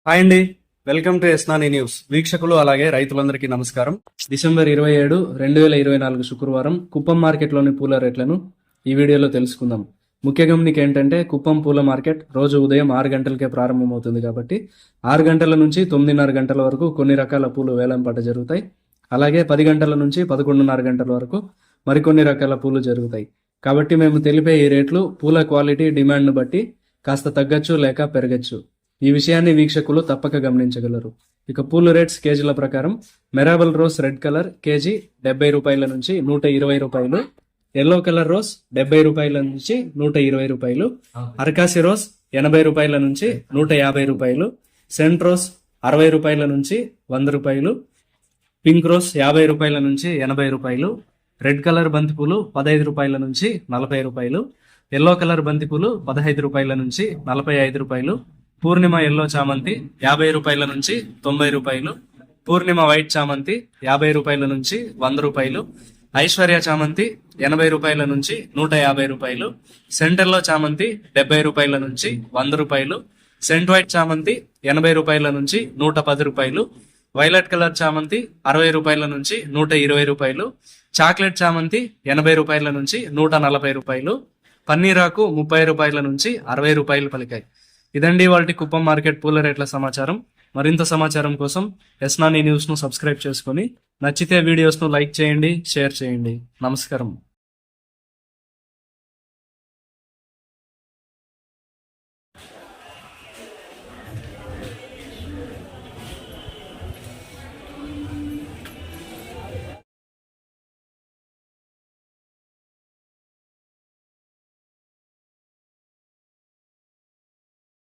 Hi అండి, welcome to ఎస్నాని news. వీక్షకులు అలాగే రైతులందరికీ నమస్కారం. డిసెంబర్ 27, 2024 శుక్రవారం కుప్పం మార్కెట్లోని పూల రేట్లను ఈ వీడియోలో తెలుసుకుందాం. ముఖ్య గమనిక ఏంటంటే, కుప్పం పూల మార్కెట్ రోజు ఉదయం 6 గంటలకే ప్రారంభమవుతుంది కాబట్టి 6 గంటల నుంచి 9:30 గంటల వరకు కొన్ని రకాల పూలు వేలంపాట జరుగుతాయి. అలాగే 10 గంటల నుంచి 11:30 గంటల వరకు మరికొన్ని రకాల పూలు జరుగుతాయి. కాబట్టి మేము తెలిపే ఈ రేట్లు పూల క్వాలిటీ, డిమాండ్ను బట్టి కాస్త తగ్గచ్చు లేక పెరగచ్చు. ఈ విషయాన్ని వీక్షకులు తప్పక గమనించగలరు. ఇక పూలు రేట్స్ కేజీల ప్రకారం, మెరాబల్ రోజ్ రెడ్ కలర్ కేజీ 70 రూపాయల నుంచి 120 రూపాయలు, ఎల్లో కలర్ రోజ్ 70 రూపాయల నుంచి 120 రూపాయలు, అరకాసి రోజ్ 80 రూపాయల నుంచి 150 రూపాయలు, సెంట్ రోజ్ 60 రూపాయల నుంచి 100 రూపాయలు, పింక్ రోజ్ 50 రూపాయల నుంచి 80 రూపాయలు, రెడ్ కలర్ బంతిపూలు 15 రూపాయల నుంచి 40 రూపాయలు, ఎల్లో కలర్ బంతిపూలు 15 రూపాయల నుంచి 45 రూపాయలు, పూర్ణిమ ఎల్లో చామంతి 50 రూపాయల నుంచి 90 రూపాయలు, పూర్ణిమ వైట్ చామంతి 50 రూపాయల నుంచి 100 రూపాయలు, ఐశ్వర్య చామంతి 80 రూపాయల నుంచి 150 రూపాయలు, సెంట్ ఎల్లో చామంతి 70 రూపాయల నుంచి 100 రూపాయలు, సెంట్ వైట్ చామంతి 80 రూపాయల నుంచి 110 రూపాయలు, వైలెట్ కలర్ చామంతి 60 రూపాయల నుంచి 120 రూపాయలు, చాక్లెట్ చామంతి 80 రూపాయల నుంచి 140 రూపాయలు, పన్నీరాకు 30 రూపాయల నుంచి 60 రూపాయలు పలికాయి. ఇదండి వాటి కుప్పం మార్కెట్ పూల రేట్ల సమాచారం. మరింత సమాచారం కోసం ఎస్నాని న్యూస్ ను సబ్స్క్రైబ్ చేసుకొని నచ్చితే వీడియోస్ ను లైక్ చేయండి, షేర్ చేయండి. నమస్కారం.